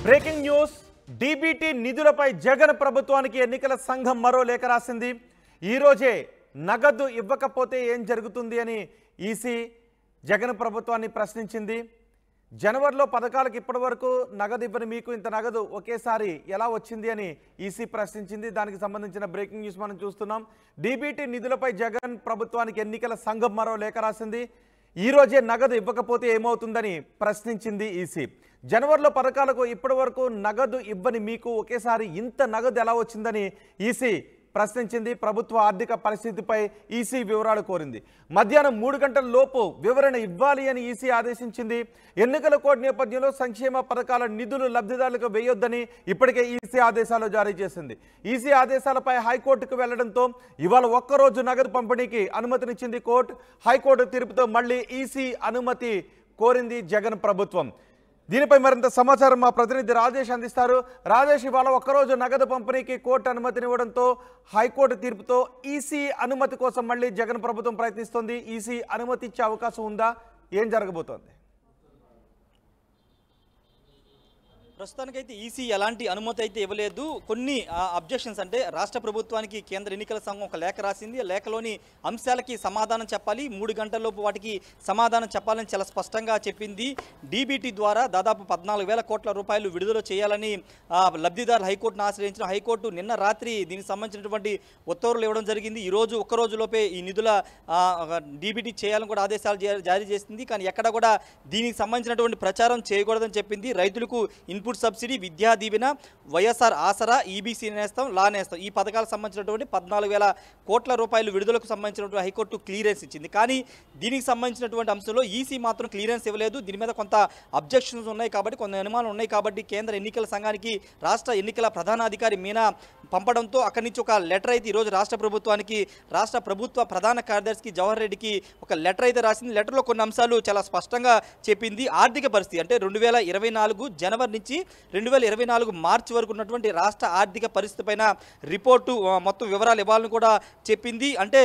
Breaking news DBT నిధులపై Jagan ప్రభుత్వానికి ఎన్నికల సంఘం మరో లేఖ రాసింది. ఈ రోజే నగదు ఇవ్వకపోతే ఏం జరుగుతుంది అని ఈసీ జగన్ ప్రభుత్వాన్ని ప్రశ్నించింది. జనవరిలో పథకాలకు ఇప్పటివరకు నగదు ఇవ్వని మీకు ఇంత నగదు ఒకేసారి ఎలా వచ్చింది అని ఈసీ ప్రశ్నించింది. దానికి సంబంధించిన బ్రేకింగ్ న్యూస్ మనం చూస్తున్నాం. డీబీటీ నిధులపై జగన్ ప్రభుత్వానికి ఎన్నికల సంఘం మరో లేఖ రాసింది. ఈ రోజే నగదు ఇవ్వకపోతే ఏమవుతుందని ప్రశ్నించింది ఈసీ. జనవరిలో పథకాలకు ఇప్పటివరకు నగదు ఇవ్వని మీకు ఒకేసారి ఇంత నగదు ఎలా వచ్చిందని ఈసీ ప్రశ్నించింది. ప్రభుత్వ ఆర్థిక పరిస్థితిపై ఈసీ వివరాలు కోరింది. మధ్యాహ్నం 3 గంటల లోపు వివరణ ఇవ్వాలి అని ఈసీ ఆదేశించింది. ఎన్నికల కోడ్ నేపథ్యంలో సంక్షేమ పథకాల నిధులు లబ్ధిదారులకు వేయొద్దని ఇప్పటికే ఈసీ ఆదేశాలు జారీ చేసింది. ఈసీ ఆదేశాలపై హైకోర్టుకు వెళ్లడంతో ఇవాళ ఒక్కరోజు నగదు పంపిణీకి అనుమతినిచ్చింది కోర్టు. హైకోర్టు తీర్పుతో మళ్లీ ఈసీ అనుమతి కోరింది జగన్ ప్రభుత్వం. దీనిపై మరింత సమాచారం మా ప్రతినిధి రాజేష్ అందిస్తారు. రాజేష్, ఇవాళ ఒక్కరోజు నగదు పంపిణీకి కోర్టు అనుమతినివ్వడంతో హైకోర్టు తీర్పుతో ఈసీ అనుమతి కోసం మళ్ళీ జగన్ ప్రభుత్వం ప్రయత్నిస్తోంది. ఈసీ అనుమతి ఇచ్చే అవకాశం ఉందా? ఏం జరగబోతోంది? ప్రస్తుతానికైతే ఈసీ ఎలాంటి అనుమతి అయితే ఇవ్వలేదు. కొన్ని అబ్జెక్షన్స్ అంటే రాష్ట్ర ప్రభుత్వానికి కేంద్ర ఎన్నికల సంఘం ఒక లేఖ రాసింది. ఆ లేఖలోని అంశాలకి సమాధానం చెప్పాలి, 3 గంటలలోపు వాటికి సమాధానం చెప్పాలని చాలా స్పష్టంగా చెప్పింది. డీబీటీ ద్వారా దాదాపు 14,000 కోట్ల రూపాయలు విడుదల చేయాలని లబ్ధిదారులు హైకోర్టును ఆశ్రయించిన హైకోర్టు నిన్న రాత్రి దీనికి సంబంధించినటువంటి ఉత్తర్వులు ఇవ్వడం జరిగింది. ఈరోజు ఒక్కరోజులోపే ఈ నిధుల డీబీటీ చేయాలని కూడా ఆదేశాలు జారీ చేసింది. కానీ ఎక్కడ కూడా దీనికి సంబంధించినటువంటి ప్రచారం చేయకూడదని చెప్పింది. రైతులకు ఇన్పుట్ సబ్సిడీ, విద్యా దీవెన, వైఎస్ఆర్ ఆసరా, ఈబీసీ నేస్తం, లా నేస్తం ఈ పథకాలకు సంబంధించినటువంటి 14,000 కోట్ల రూపాయలు విడుదలకు సంబంధించినటువంటి హైకోర్టు క్లియరెన్స్ ఇచ్చింది. కానీ దీనికి సంబంధించినటువంటి అంశంలో ఈసీ మాత్రం క్లియరెన్స్ ఇవ్వలేదు. దీని మీద కొంత అబ్జెక్షన్స్ ఉన్నాయి కాబట్టి, కొన్ని అనుమానాలు ఉన్నాయి కాబట్టి కేంద్ర ఎన్నికల సంఘానికి రాష్ట్ర ఎన్నికల ప్రధానాధికారి మీనా పంపడంతో అక్కడి నుంచి ఒక లెటర్ అయితే ఈరోజు రాష్ట్ర ప్రభుత్వానికి, రాష్ట్ర ప్రభుత్వ ప్రధాన కార్యదర్శికి జవహర్ రెడ్డికి ఒక లెటర్ అయితే రాసింది. లెటర్లో కొన్ని అంశాలు చాలా స్పష్టంగా చెప్పింది. ఆర్థిక పరిస్థితి అంటే 2024 జనవరి నుంచి 2024 మార్చి వరకు ఉన్నటువంటి రాష్ట్ర ఆర్థిక పరిస్థితి పైన రిపోర్టు మొత్తం వివరాలు ఇవ్వాలని కూడా చెప్పింది. అంటే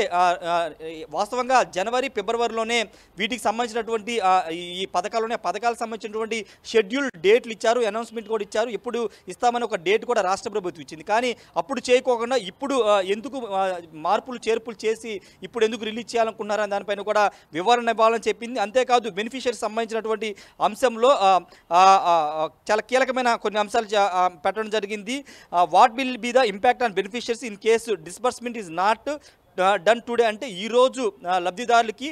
వాస్తవంగా జనవరి ఫిబ్రవరిలోనే వీటికి సంబంధించినటువంటి ఈ పథకాలకు సంబంధించినటువంటి షెడ్యూల్ డేట్లు ఇచ్చారు, అనౌన్స్మెంట్ కూడా ఇచ్చారు. ఎప్పుడు ఇస్తామని ఒక డేట్ కూడా రాష్ట్ర ప్రభుత్వం ఇచ్చింది. కానీ అప్పుడు చేయకోకుండా ఇప్పుడు ఎందుకు మార్పులు చేర్పులు చేసి ఇప్పుడు ఎందుకు రిలీజ్ చేయాలనుకున్నారని దానిపైన కూడా వివరణ ఇవ్వాలని చెప్పింది. అంతేకాదు బెనిఫిషియరీకి సంబంధించినటువంటి అంశంలో చాలా కీలకమైన కొన్ని అంశాలు పెట్టడం జరిగింది. What will be the impact on beneficiaries in case disbursement is not done today అంటే ఈరోజు లబ్ధిదారులకి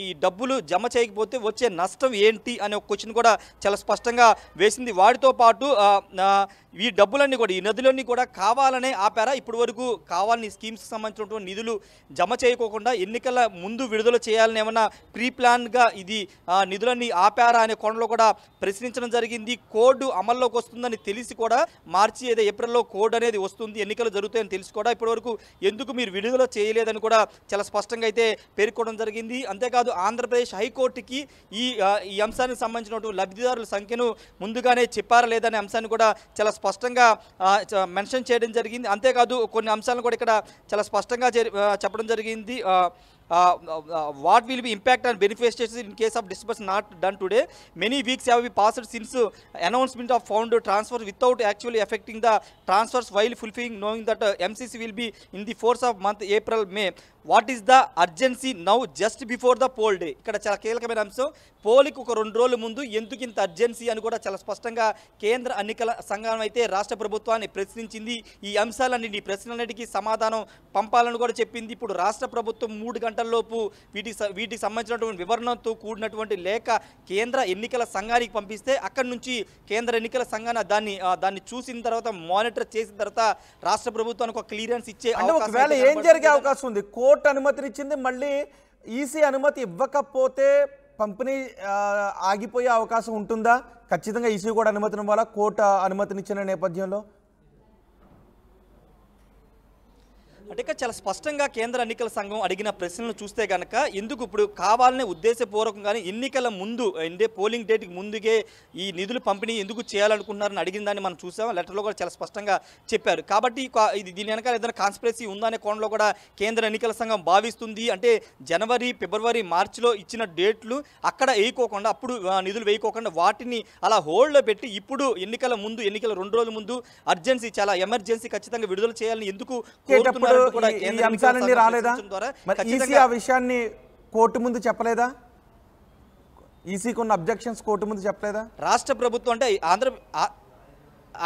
ఈ డబ్బులు జమ చేయకపోతే వచ్చే నష్టం ఏంటి అనే ఒక క్వశ్చన్ కూడా చాలా స్పష్టంగా వేసింది. వాటితో పాటు ఈ డబ్బులన్నీ కూడా, ఈ నిధులన్నీ కూడా కావాలనే ఆపారా, ఇప్పటి వరకు కావాలని స్కీమ్స్కి సంబంధించినటువంటి నిధులు జమ చేయకోకుండా ఎన్నికల ముందు విడుదల చేయాలని ఏమన్నా ప్రీ ప్లాన్గా ఇది నిధులన్నీ ఆపారా అనే కోణంలో కూడా ప్రశ్నించడం జరిగింది. కోడ్ అమల్లోకి వస్తుందని తెలిసి కూడా మార్చి ఏప్రిల్లో కోడ్ అనేది వస్తుంది, ఎన్నికలు జరుగుతాయని తెలిసి కూడా ఇప్పటివరకు ఎందుకు మీరు విడుదల చేయలేదని కూడా చాలా స్పష్టంగా అయితే పేర్కొనడం జరిగింది. అంతేకాదు ఆంధ్రప్రదేశ్ హైకోర్టుకి ఈ అంశానికి సంబంధించినటువంటి లబ్ధిదారుల సంఖ్యను ముందుగానే చెప్పారా లేదనే అంశాన్ని కూడా చాలా స్పష్టంగా మెన్షన్ చేయడం జరిగింది. అంతేకాదు కొన్ని అంశాలను కూడా ఇక్కడ చాలా స్పష్టంగా చెప్పడం జరిగింది. what will be impact on beneficiaries in case of disbursement not done today? Many weeks have been passed since announcement of fund transfer without actually affecting the transfers while fulfilling, knowing that MCC will be in the force of month April, May. What is the urgency now just before the poll day? ఇక్కడ చాలా కీలకమైన అంశం. పోలికి ఒక 2 రోజుల ముందు ఎందుకు ఇంత urgency అని కూడా చాలా స్పష్టంగా కేంద్ర ఎన్నికల సంఘం అయితే రాష్ట్ర ప్రభుత్వాన్ని ప్రశ్నించింది. ఈ అంశాలన్నింటి ప్రశ్నలన్నిటికీ సమాధానం పంపాలని కూడా చెప్పింది. ఇప్పుడు రాష్ట్ర ప్రభుత్వం 3 గంటల్లోపు వీటికి సంబంధించినటువంటి వివరణతో కూడినటువంటి లేఖ కేంద్ర ఎన్నికల సంఘానికి పంపిస్తే అక్కడి నుంచి కేంద్ర ఎన్నికల సంఘాన్ని దాన్ని చూసిన తర్వాత మానిటర్ చేసిన తర్వాత రాష్ట్ర ప్రభుత్వానికి ఒక క్లియరెన్స్ ఇచ్చే అవకాశం ఏం జరిగే అవకాశం ఉంది? కోర్టు అనుమతినిచ్చింది, మళ్ళీ ఈసీ అనుమతి ఇవ్వకపోతే పంపిణీ ఆగిపోయే అవకాశం ఉంటుందా? ఖచ్చితంగా ఈసీ కూడా అనుమతినివ్వాలా కోర్టు అనుమతినిచ్చిన నేపథ్యంలో? అంటే ఇక చాలా స్పష్టంగా కేంద్ర ఎన్నికల సంఘం అడిగిన ప్రశ్నలను చూస్తే కనుక ఎందుకు ఇప్పుడు కావాలనే ఉద్దేశపూర్వకంగానే ఎన్నికల ముందు అంటే పోలింగ్ డేట్కి ముందుగే ఈ నిధులు పంపిణీ ఎందుకు చేయాలనుకుంటున్నారని అడిగిన దాన్ని మనం చూసాం. లెటర్లో కూడా చాలా స్పష్టంగా చెప్పారు. కాబట్టి ఇది దీని వెనకాల ఏదైనా కాన్స్పిరసీ ఉందనే కోణంలో కూడా కేంద్ర ఎన్నికల సంఘం భావిస్తుంది. అంటే జనవరి, ఫిబ్రవరి, మార్చిలో ఇచ్చిన డేట్లు అక్కడ వేయకోకుండా అప్పుడు నిధులు వేయకోకుండా వాటిని అలా హోల్డ్లో పెట్టి ఇప్పుడు ఎన్నికల ముందు ఎన్నికల 2 రోజుల ముందు అర్జెన్సీ చాలా ఎమర్జెన్సీ ఖచ్చితంగా విడుదల చేయాలని ఎందుకు కోరుతున్నారు కూడా కేంద్ర అంశాలన్నీ రాలేదా? ఈసీ ఆ విషయాన్ని కోర్టు ముందు చెప్పలేదా? ఈసీకి ఉన్న అబ్జెక్షన్స్ కోర్టు ముందు చెప్పలేదా? రాష్ట్ర ప్రభుత్వం అంటే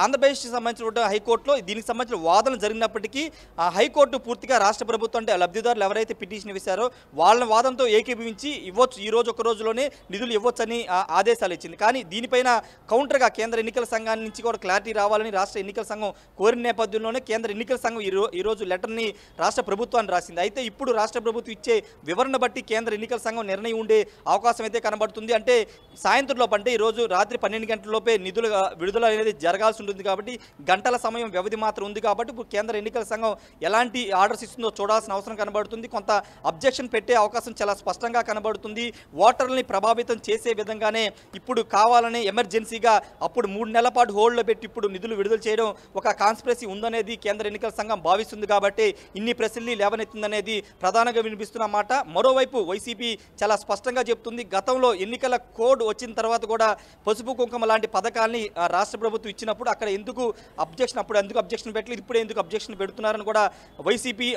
ఆంధ్రప్రదేశ్కి సంబంధించిన హైకోర్టులో దీనికి సంబంధించిన వాదనలు జరిగినప్పటికీ ఆ హైకోర్టు పూర్తిగా రాష్ట్ర ప్రభుత్వం అంటే లబ్ధిదారులు ఎవరైతే పిటిషన్ వేశారో వాళ్ళ వాదనతో ఏకీభవించి ఇవ్వచ్చు, ఈ రోజు ఒక రోజులోనే నిధులు ఇవ్వచ్చని ఆదేశాలు ఇచ్చింది. కానీ దీనిపైన కౌంటర్గా కేంద్ర ఎన్నికల సంఘాన్ని నుంచి కూడా క్లారిటీ రావాలని రాష్ట్ర ఎన్నికల సంఘం కోరిన నేపథ్యంలోనే కేంద్ర ఎన్నికల సంఘం ఈరోజు లెటర్ని రాష్ట్ర ప్రభుత్వాన్ని రాసింది. అయితే ఇప్పుడు రాష్ట్ర ప్రభుత్వం ఇచ్చే వివరణ బట్టి కేంద్ర ఎన్నికల సంఘం నిర్ణయం ఉండే అవకాశం అయితే కనబడుతుంది. అంటే సాయంత్రంలోపు అంటే ఈరోజు రాత్రి 12 గంటలలోపే నిధులు విడుదల అనేది జరగాల్సి ఉంటుంది. కాబట్టి గంటల సమయం వ్యవధి మాత్రం ఉంది. కాబట్టి ఇప్పుడు కేంద్ర ఎన్నికల సంఘం ఎలాంటి ఆర్డర్స్ ఇస్తుందో చూడాల్సిన అవసరం కనబడుతుంది. కొంత అబ్జెక్షన్ పెట్టే అవకాశం చాలా స్పష్టంగా కనబడుతుంది. ఓటర్లని ప్రభావితం చేసే విధంగానే ఇప్పుడు కావాలనే ఎమర్జెన్సీగా అప్పుడు 3 నెలల పాటు హోల్డ్లో పెట్టి ఇప్పుడు నిధులు విడుదల చేయడం ఒక కాన్స్పిరసీ ఉందనేది కేంద్ర ఎన్నికల సంఘం భావిస్తుంది. కాబట్టి ఇన్ని ప్రశ్నలు లేవనెత్తిందనేది ప్రధానంగా వినిపిస్తున్న మాట. మరోవైపు వైసీపీ చాలా స్పష్టంగా చెప్తుంది, గతంలో ఎన్నికల కోడ్ వచ్చిన తర్వాత కూడా పసుపు కుంకుమ లాంటి పథకాల్ని రాష్ట్ర ప్రభుత్వం ఇచ్చినప్పుడు అక్కడ ఎందుకు అబ్జెక్షన్ పెట్టలేదు, ఇప్పుడు ఎందుకు అబ్జెక్షన్ పెడుతున్నారని కూడా వైసీపీ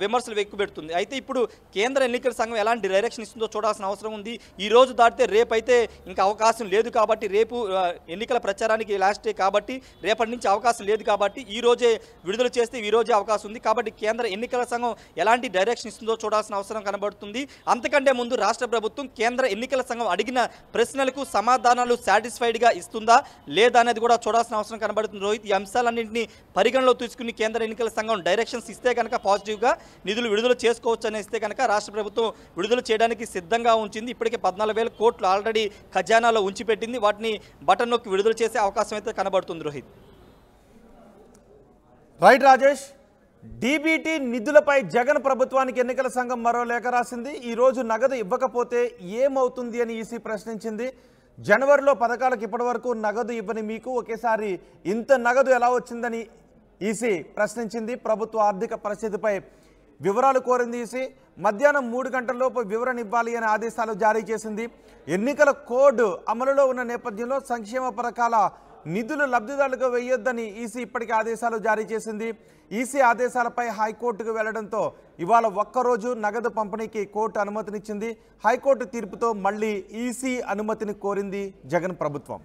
విమర్శలు ఎక్కుపెడుతుంది. అయితే ఇప్పుడు కేంద్ర ఎన్నికల సంఘం ఎలాంటి డైరెక్షన్ ఇస్తుందో చూడాల్సిన అవసరం ఉంది. ఈ రోజు దాటితే రేపైతే ఇంకా అవకాశం లేదు. కాబట్టి రేపు ఎన్నికల ప్రచారానికి లాస్ట్ డే కాబట్టి రేపటి నుంచి అవకాశం లేదు. కాబట్టి ఈ రోజే విడుదల చేస్తే ఈ రోజే అవకాశం ఉంది. కాబట్టి కేంద్ర ఎన్నికల సంఘం ఎలాంటి డైరెక్షన్ ఇస్తుందో చూడాల్సిన అవసరం కనబడుతుంది. అంతకంటే ముందు రాష్ట్ర ప్రభుత్వం కేంద్ర ఎన్నికల సంఘం అడిగిన ప్రశ్నలకు సమాధానాలు సాటిస్ఫైడ్గా ఇస్తుందా లేదా అనేది కూడా చూడాల్సిన అవసరం కనబడుతుంది. రోహిత్, ఈ అంశాలన్నింటినీ పరిగణలో తీసుకుని కేంద్ర ఎన్నికల సంఘం డైరెక్షన్స్ ఇస్తే కనుక పాజిటివ్గా నిధులు విడుదల చేసుకోవచ్చు అని ఇస్తే కనుక రాష్ట్ర ప్రభుత్వం విడుదల చేయడానికి సిద్ధంగా ఉంచింది. ఇప్పటికే 14,000 కోట్లు ఆల్రెడీ ఖజానాలో ఉంచిపెట్టింది. వాటిని బటన్ నొక్కి విడుదల చేసే అవకాశం అయితే కనబడుతుంది. రోహిత్, రైట్ రాజేష్, డీబీటీ నిధులపై జగన్ ప్రభుత్వానికి ఎన్నికల సంఘం మరో లేఖ రాసింది. ఈరోజు నగదు ఇవ్వకపోతే ఏమవుతుంది అని ఈసీ ప్రశ్నించింది. జనవరిలో పథకాలకు ఇప్పటివరకు నగదు ఇవ్వని మీకు ఒకేసారి ఇంత నగదు ఎలా వచ్చిందని ఈసీ ప్రశ్నించింది. ప్రభుత్వ ఆర్థిక పరిస్థితిపై వివరాలు కోరింది ఈసీ. మధ్యాహ్నం 3 గంటలలోపు వివరణ ఇవ్వాలి అనే ఆదేశాలు జారీ చేసింది. ఎన్నికల కోడ్ అమలులో ఉన్న నేపథ్యంలో సంక్షేమ పథకాల నిధులు లబ్ధిదారులకు వేయొద్దని ఈసీ ఇప్పటికే ఆదేశాలు జారీ చేసింది. ఈసీ ఆదేశాలపై హైకోర్టుకు వెళ్లడంతో ఇవాళ ఒక్కరోజు నగదు పంపిణీకి కోర్టు అనుమతినిచ్చింది. హైకోర్టు తీర్పుతో మళ్ళీ ఈసీ అనుమతిని కోరింది జగన్ ప్రభుత్వం.